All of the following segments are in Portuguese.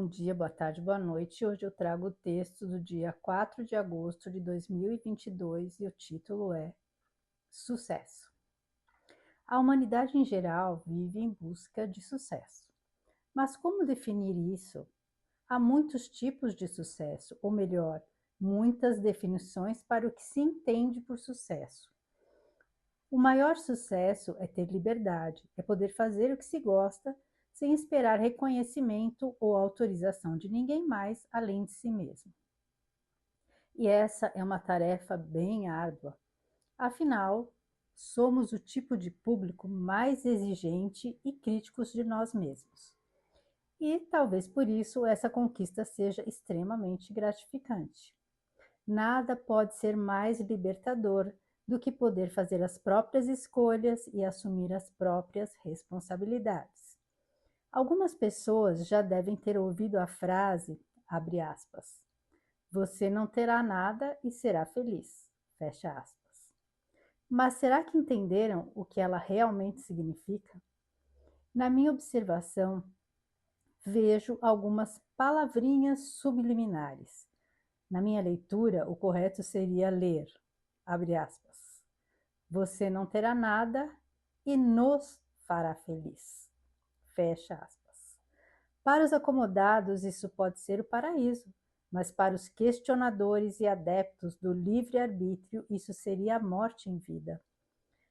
dia, boa tarde, boa noite. Hoje eu trago o texto do dia 4 de agosto de 2022 e o título é Sucesso. A humanidade em geral vive em busca de sucesso. Mas como definir isso? Há muitos tipos de sucesso, ou melhor, muitas definições para o que se entende por sucesso. O maior sucesso é ter liberdade, é poder fazer o que se gosta sem esperar reconhecimento ou autorização de ninguém mais além de si mesmo. E essa é uma tarefa bem árdua. Afinal, somos o tipo de público mais exigente e críticos de nós mesmos. E talvez por isso essa conquista seja extremamente gratificante. Nada pode ser mais libertador do que poder fazer as próprias escolhas e assumir as próprias responsabilidades. Algumas pessoas já devem ter ouvido a frase, abre aspas, você não terá nada e será feliz, fecha aspas. Mas será que entenderam o que ela realmente significa? Na minha observação, vejo algumas palavrinhas subliminares. Na minha leitura, o correto seria ler, abre aspas, você não terá nada e nos fará feliz, fecha aspas. Para os acomodados, isso pode ser o paraíso, mas para os questionadores e adeptos do livre-arbítrio, isso seria a morte em vida.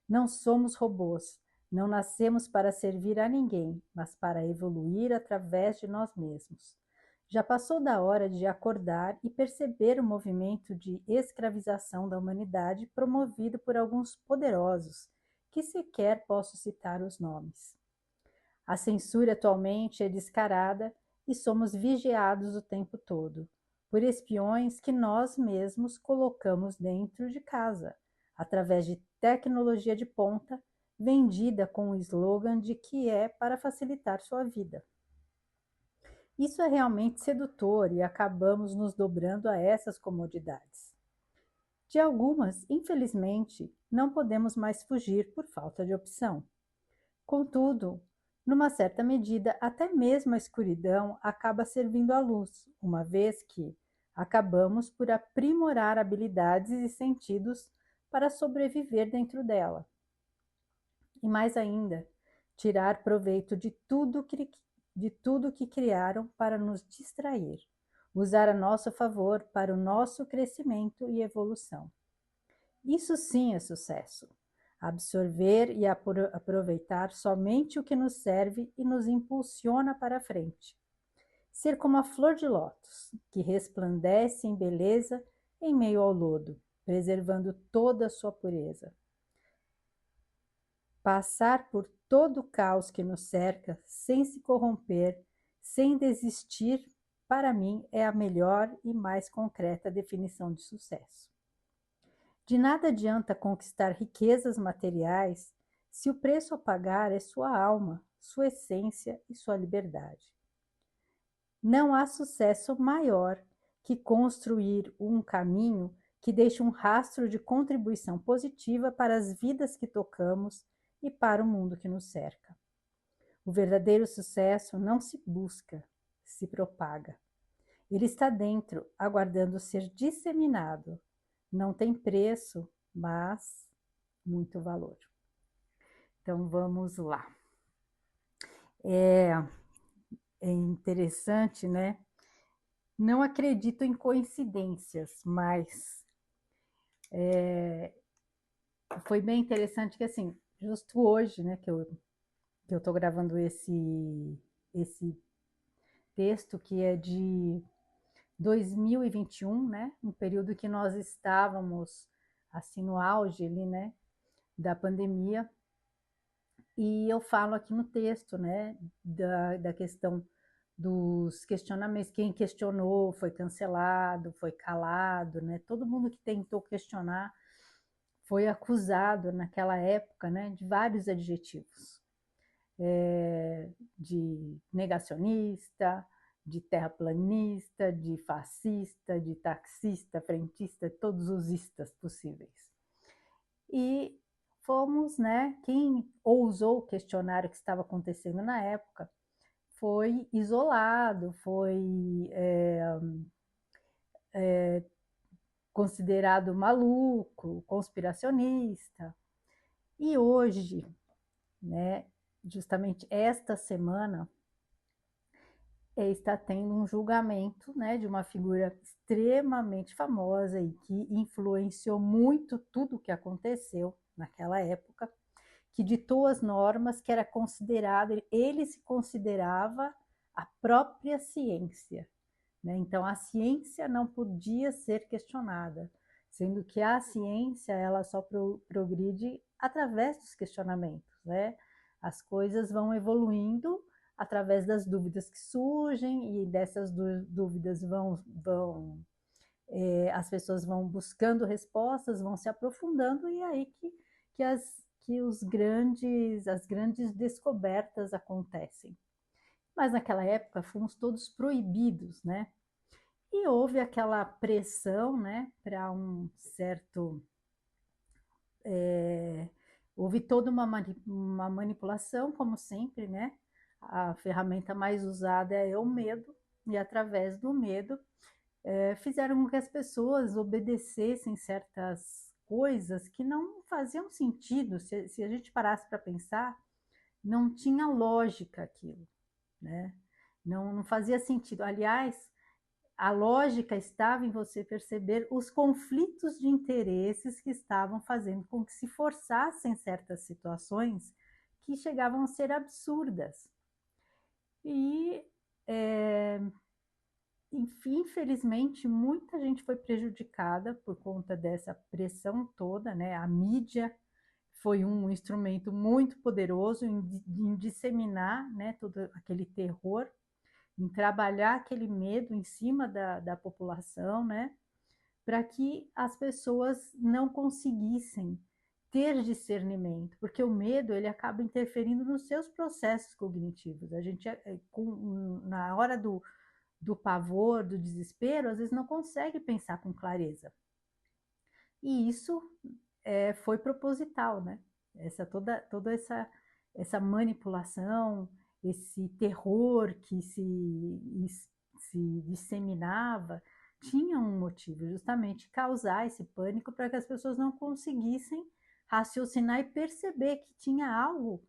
Não somos robôs, não nascemos para servir a ninguém, mas para evoluir através de nós mesmos. Já passou da hora de acordar e perceber o movimento de escravização da humanidade promovido por alguns poderosos, que sequer posso citar os nomes. A censura atualmente é descarada e somos vigiados o tempo todo, por espiões que nós mesmos colocamos dentro de casa, através de tecnologia de ponta, vendida com o slogan de que é para facilitar sua vida. Isso é realmente sedutor e acabamos nos dobrando a essas comodidades. De algumas, infelizmente, não podemos mais fugir por falta de opção. Contudo, numa certa medida, até mesmo a escuridão acaba servindo à luz, uma vez que acabamos por aprimorar habilidades e sentidos para sobreviver dentro dela. E mais ainda, tirar proveito de tudo que criaram para nos distrair, usar a nosso favor para o nosso crescimento e evolução. Isso sim é sucesso. Absorver e aproveitar somente o que nos serve e nos impulsiona para a frente. Ser como a flor de lótus, que resplandece em beleza em meio ao lodo, preservando toda a sua pureza. Passar por todo o caos que nos cerca, sem se corromper, sem desistir, para mim é a melhor e mais concreta definição de sucesso. De nada adianta conquistar riquezas materiais se o preço a pagar é sua alma, sua essência e sua liberdade. Não há sucesso maior que construir um caminho que deixe um rastro de contribuição positiva para as vidas que tocamos e para o mundo que nos cerca. O verdadeiro sucesso não se busca, se propaga. Ele está dentro, aguardando ser disseminado. Não tem preço, mas muito valor. Então vamos lá. É interessante, né? Não acredito em coincidências, mas foi bem interessante que assim, justo hoje, né, que eu tô gravando esse texto que é de 2021, né, um período que nós estávamos assim no auge ali, né, da pandemia. E eu falo aqui no texto, né, da questão dos questionamentos, quem questionou foi cancelado, foi calado, né? Todo mundo que tentou questionar foi acusado naquela época, né, de vários adjetivos, de negacionista, de terraplanista, de fascista, de taxista, frentista, todos os istas possíveis. E fomos, né, quem ousou questionar o que estava acontecendo na época, foi isolado, foi considerado maluco, conspiracionista. E hoje, né, justamente esta semana, está tendo um julgamento, né, de uma figura extremamente famosa e que influenciou muito tudo o que aconteceu naquela época, que ditou as normas que era considerado, ele se considerava a própria ciência, né? Então a ciência não podia ser questionada, sendo que a ciência ela só progride através dos questionamentos, né? As coisas vão evoluindo através das dúvidas que surgem e dessas dúvidas as pessoas vão buscando respostas, vão se aprofundando e é aí que as grandes descobertas acontecem. Mas naquela época fomos todos proibidos, né? E houve aquela pressão, né, para um certo. Houve toda uma manipulação, como sempre, né? A ferramenta mais usada é o medo, e através do medo fizeram com que as pessoas obedecessem certas coisas que não faziam sentido. Se a gente parasse para pensar, não tinha lógica aquilo, né? Não fazia sentido. Aliás, a lógica estava em você perceber os conflitos de interesses que estavam fazendo com que se forçassem certas situações que chegavam a ser absurdas. E, infelizmente, muita gente foi prejudicada por conta dessa pressão toda, né? A mídia foi um instrumento muito poderoso em disseminar, né, todo aquele terror, em trabalhar aquele medo em cima da população, né, para que as pessoas não conseguissem ter discernimento, porque o medo ele acaba interferindo nos seus processos cognitivos. A gente, na hora do pavor, do desespero, às vezes não consegue pensar com clareza. E isso foi proposital, né? Toda essa manipulação, esse terror que se disseminava, tinha um motivo, justamente causar esse pânico para que as pessoas não conseguissem raciocinar e perceber que tinha algo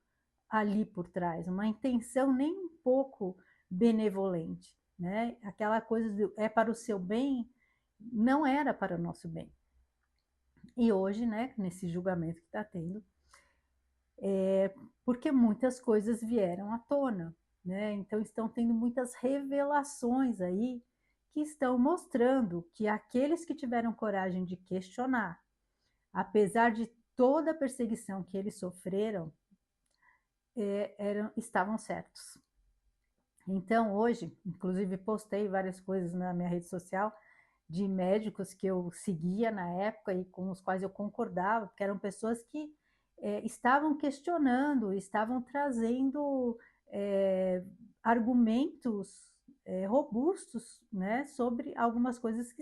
ali por trás, uma intenção nem um pouco benevolente, né? Aquela coisa de é para o seu bem, não era para o nosso bem. E hoje, né, nesse julgamento que está tendo, porque muitas coisas vieram à tona, né? Então estão tendo muitas revelações aí que estão mostrando que aqueles que tiveram coragem de questionar, apesar de toda a perseguição que eles sofreram, estavam certos. Então hoje, inclusive postei várias coisas na minha rede social de médicos que eu seguia na época e com os quais eu concordava, porque eram pessoas que estavam questionando, estavam trazendo argumentos robustos, né, sobre algumas coisas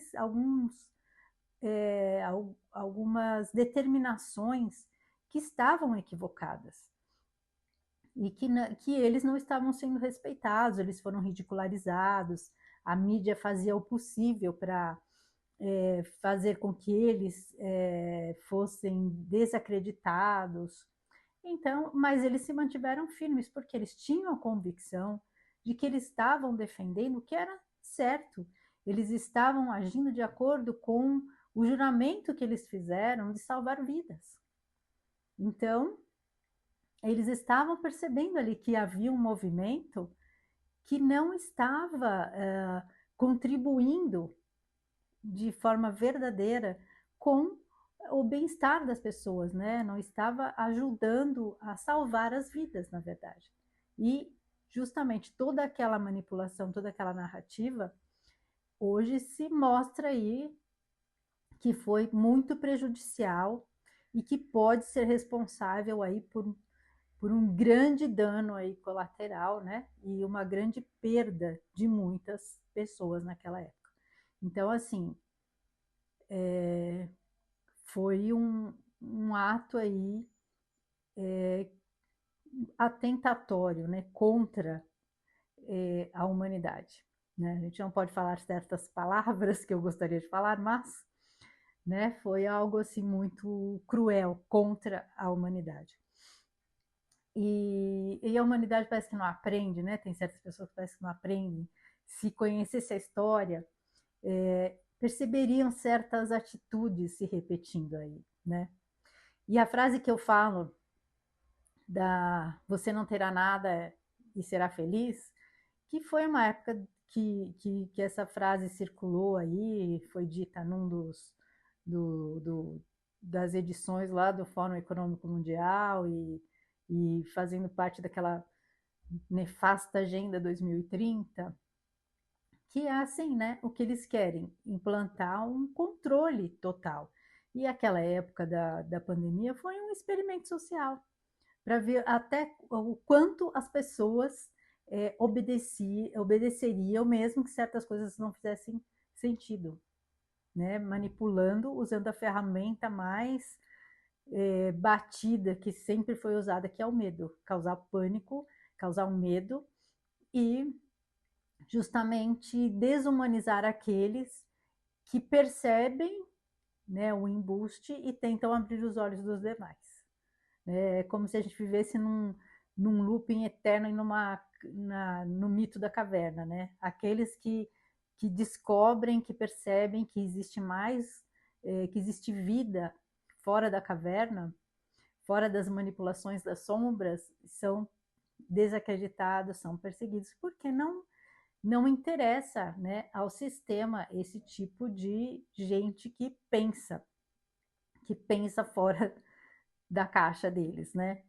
algumas determinações que estavam equivocadas e que eles não estavam sendo respeitados, eles foram ridicularizados, a mídia fazia o possível para fazer com que eles fossem desacreditados. Então, mas eles se mantiveram firmes porque eles tinham a convicção de que eles estavam defendendo o que era certo. Eles estavam agindo de acordo com o juramento que eles fizeram de salvar vidas. Então, eles estavam percebendo ali que havia um movimento que não estava contribuindo de forma verdadeira com o bem-estar das pessoas, né? Não estava ajudando a salvar as vidas, na verdade. E justamente toda aquela manipulação, toda aquela narrativa, hoje se mostra aí que foi muito prejudicial e que pode ser responsável aí por um grande dano aí colateral, né? E uma grande perda de muitas pessoas naquela época. Então, assim, foi um ato aí atentatório, né, contra a humanidade, né? A gente não pode falar certas palavras que eu gostaria de falar, mas, né, foi algo assim muito cruel contra a humanidade. E a humanidade parece que não aprende, né? Tem certas pessoas que parece que não aprendem. Se conhecesse a história, perceberiam certas atitudes se repetindo aí, né? E a frase que eu falo da você não terá nada e será feliz, que foi uma época que essa frase circulou aí, foi dita num das edições lá do Fórum Econômico Mundial e fazendo parte daquela nefasta Agenda 2030, que é assim, né? O que eles querem? Implantar um controle total. E aquela época da pandemia foi um experimento social para ver até o quanto as pessoas obedeceriam, mesmo que certas coisas não fizessem sentido, né? Manipulando, usando a ferramenta mais batida que sempre foi usada, que é o medo, causar pânico, causar um medo e justamente desumanizar aqueles que percebem, né, o embuste e tentam abrir os olhos dos demais. É como se a gente vivesse num looping eterno e no mito da caverna, né? Aqueles que descobrem, que percebem que existe mais, que existe vida fora da caverna, fora das manipulações das sombras, são desacreditados, são perseguidos, porque não interessa, né, ao sistema esse tipo de gente que pensa fora da caixa deles, né?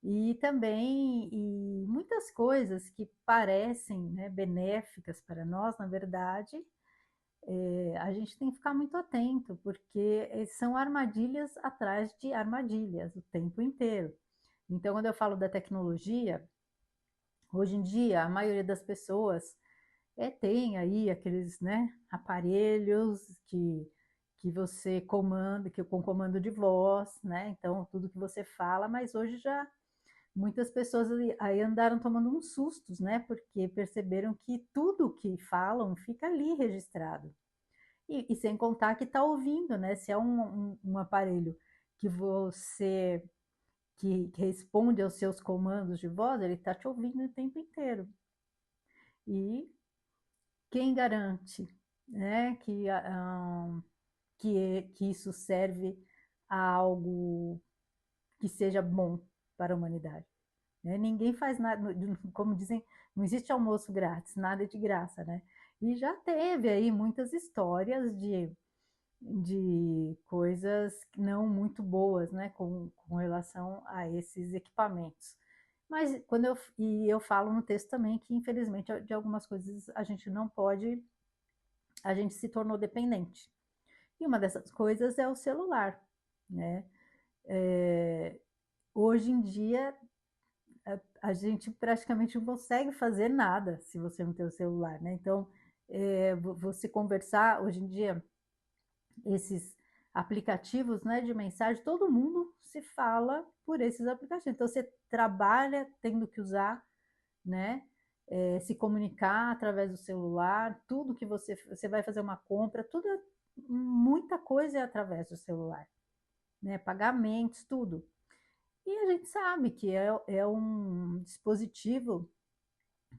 E também e muitas coisas que parecem, né, benéficas para nós, na verdade, a gente tem que ficar muito atento, porque são armadilhas atrás de armadilhas o tempo inteiro. Então, quando eu falo da tecnologia, hoje em dia, a maioria das pessoas tem aí aqueles, né, aparelhos que você comanda, que com comando de voz, né? Então, tudo que você fala, mas hoje já muitas pessoas aí andaram tomando uns sustos, né? Porque perceberam que tudo que falam fica ali registrado. E sem contar que está ouvindo, né? Se é um aparelho que você que responde aos seus comandos de voz, ele está te ouvindo o tempo inteiro. E quem garante, né, que isso serve a algo que seja bom para a humanidade? Né? Ninguém faz nada, como dizem, não existe almoço grátis, nada é de graça, né? E já teve aí muitas histórias de coisas não muito boas, né, com relação a esses equipamentos. Mas eu falo no texto também que, infelizmente, de algumas coisas a gente não pode, a gente se tornou dependente. E uma dessas coisas é o celular, né? É, hoje em dia a gente praticamente não consegue fazer nada se você não tem o celular, né? Então, você conversar hoje em dia, esses aplicativos, né, de mensagem, todo mundo se fala por esses aplicativos. Então, você trabalha tendo que usar, né, se comunicar através do celular, tudo que você vai fazer uma compra, muita coisa é através do celular, né? Pagamentos, tudo. E a gente sabe que é um dispositivo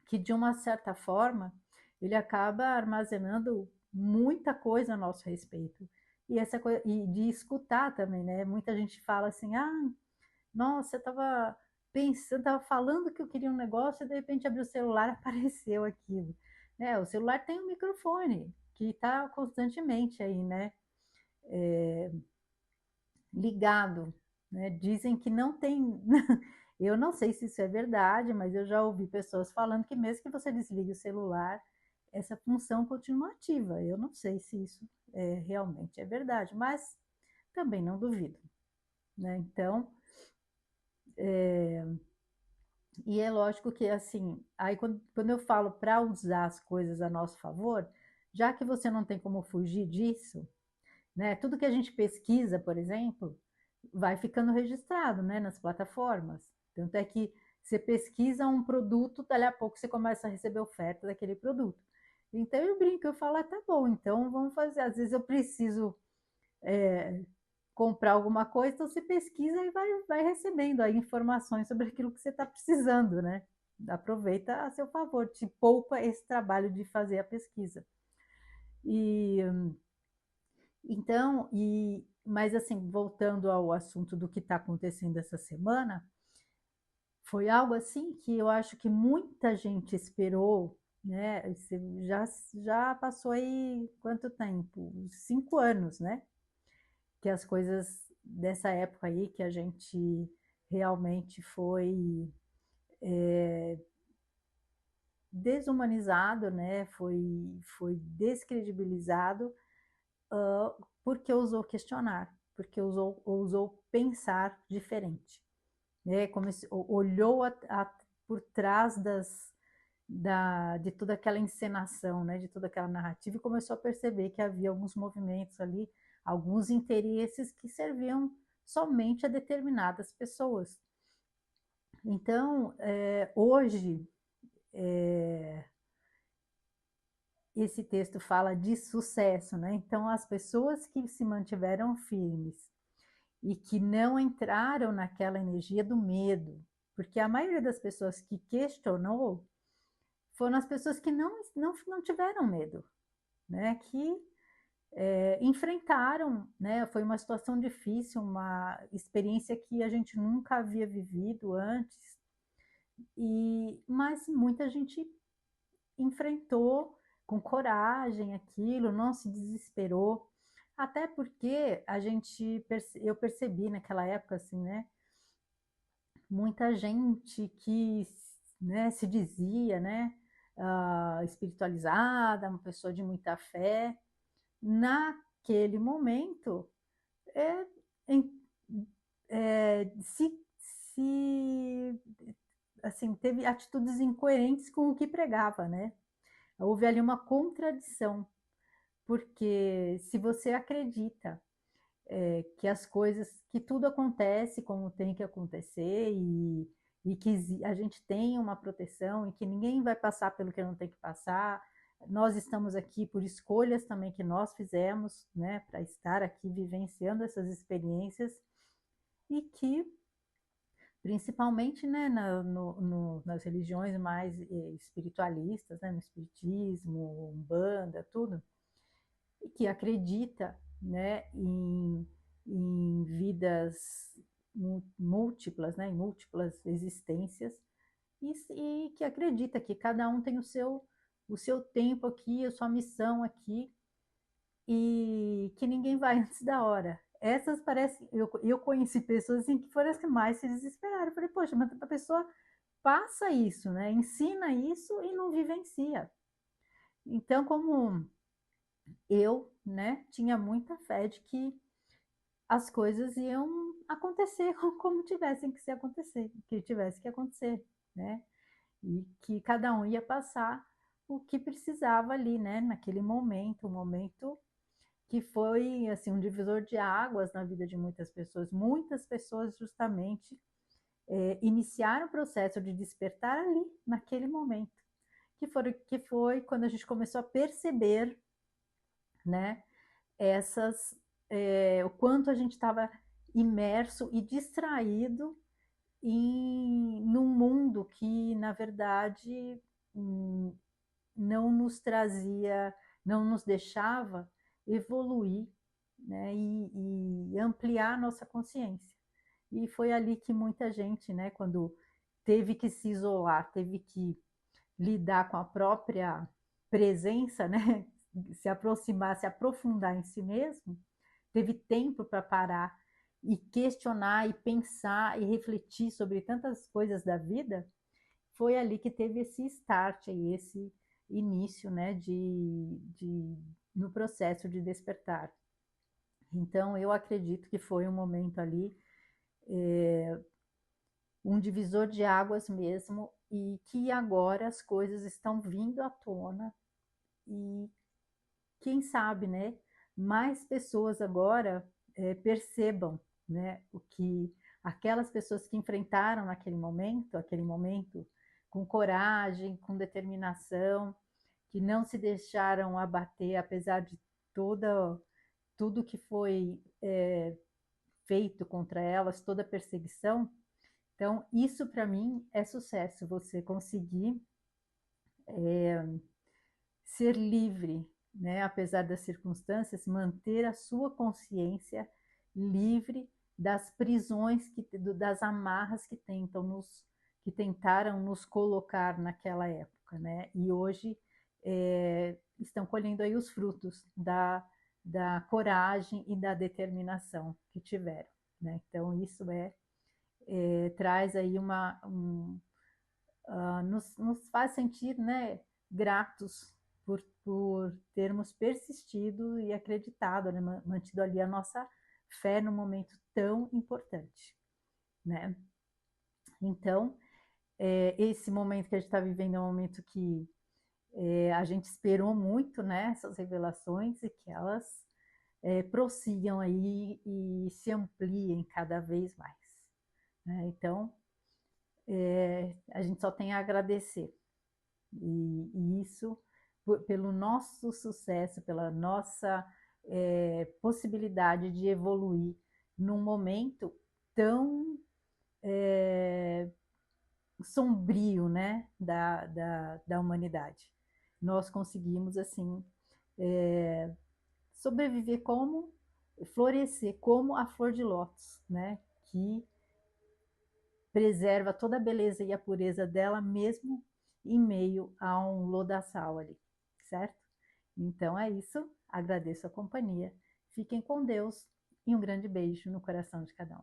que, de uma certa forma, ele acaba armazenando muita coisa a nosso respeito. E essa coisa, e de escutar também, né? Muita gente fala assim: ah, nossa, eu estava pensando, estava falando que eu queria um negócio e de repente abri o celular e apareceu aquilo. Né? O celular tem um microfone que está constantemente aí, né? Ligado, né? Dizem que não tem. Eu não sei se isso é verdade, mas eu já ouvi pessoas falando que mesmo que você desligue o celular, essa função continua ativa. Eu não sei se isso realmente é verdade, mas também não duvido, né? Então, e é lógico que assim, aí quando eu falo para usar as coisas a nosso favor, já que você não tem como fugir disso, né? Tudo que a gente pesquisa, por exemplo, vai ficando registrado, né, nas plataformas. Tanto é que Você pesquisa um produto, dali a pouco você começa a receber oferta daquele produto. Então eu brinco, eu falo, tá bom, então vamos fazer. Às vezes eu preciso comprar alguma coisa, então você pesquisa e vai recebendo aí informações sobre aquilo que você está precisando, né? Aproveita a seu favor, te poupa esse trabalho de fazer a pesquisa. E então, mas assim, voltando ao assunto do que está acontecendo essa semana, foi algo assim que eu acho que muita gente esperou, né? Já passou aí quanto tempo? 5 anos, né? Que as coisas dessa época aí que a gente realmente foi desumanizado, né? Foi descredibilizado porque ousou questionar, porque ousou pensar diferente, né? Como se, olhou por trás de toda aquela encenação, né? De toda aquela narrativa e começou a perceber que havia alguns movimentos ali, alguns interesses que serviam somente a determinadas pessoas. Então, hoje, esse texto fala de sucesso, né? Então, as pessoas que se mantiveram firmes e que não entraram naquela energia do medo, porque a maioria das pessoas que questionou foram as pessoas que não tiveram medo, né? Que enfrentaram, né? Foi uma situação difícil, uma experiência que a gente nunca havia vivido antes, mas muita gente enfrentou com coragem aquilo, não se desesperou, até porque eu percebi naquela época assim, né? Muita gente que, né, se dizia, né, espiritualizada, uma pessoa de muita fé, naquele momento é, se, se assim, teve atitudes incoerentes com o que pregava, né? Houve ali uma contradição, porque se você acredita que as coisas, que tudo acontece como tem que acontecer e que a gente tem uma proteção e que ninguém vai passar pelo que não tem que passar, nós estamos aqui por escolhas também que nós fizemos, né, para estar aqui vivenciando essas experiências e que principalmente, né, nas religiões mais espiritualistas, né, no espiritismo, umbanda, tudo, e que acredita, né, em vidas múltiplas, né, em múltiplas existências, e que acredita que cada um tem o seu tempo aqui, a sua missão aqui, e que ninguém vai antes da hora. Essas parecem. Eu conheci pessoas assim, que foram as que mais se desesperaram. Eu falei, poxa, mas a pessoa passa isso, né? Ensina isso e não vivencia. Então, como eu, né, tinha muita fé de que as coisas iam acontecer como tivessem que se acontecer, que tivesse que acontecer, né? E que cada um ia passar o que precisava ali, né, naquele momento, um momento que foi assim um divisor de águas na vida de muitas pessoas. Muitas pessoas justamente iniciaram o processo de despertar ali, naquele momento, que foi quando a gente começou a perceber, né, o quanto a gente estava imerso e distraído num mundo que, na verdade, não nos trazia, não nos deixava evoluir, né, e ampliar a nossa consciência. E foi ali que muita gente, né, quando teve que se isolar, teve que lidar com a própria presença, né, se aproximar, se aprofundar em si mesmo, teve tempo para parar e questionar e pensar e refletir sobre tantas coisas da vida, foi ali que teve esse start aí, esse início, né, no processo de despertar. Então, eu acredito que foi um momento ali, um divisor de águas mesmo, e que agora as coisas estão vindo à tona e quem sabe, né, mais pessoas agora percebam, né? O que aquelas pessoas que enfrentaram aquele momento com coragem, com determinação, que não se deixaram abater, apesar de tudo que foi feito contra elas, toda a perseguição. Então, isso para mim é sucesso, você conseguir ser livre, né? Apesar das circunstâncias, manter a sua consciência livre das prisões, das amarras que tentaram nos colocar naquela época, né? E hoje estão colhendo aí os frutos da coragem e da determinação que tiveram, né? Então isso traz aí nos faz sentir, né, gratos por termos persistido e acreditado, né, mantido ali a nossa fé num momento tão importante, né? Então, esse momento que a gente está vivendo é um momento que a gente esperou muito, né, essas revelações, e que elas prossigam aí e se ampliem cada vez mais, né? Então, a gente só tem a agradecer. E isso, pelo nosso sucesso, pela nossa possibilidade de evoluir num momento tão sombrio, né, da humanidade. Nós conseguimos, assim, sobreviver como, florescer como a flor de lótus, né, que preserva toda a beleza e a pureza dela, mesmo em meio a um lodaçal ali, certo? Então é isso, agradeço a companhia, fiquem com Deus e um grande beijo no coração de cada um.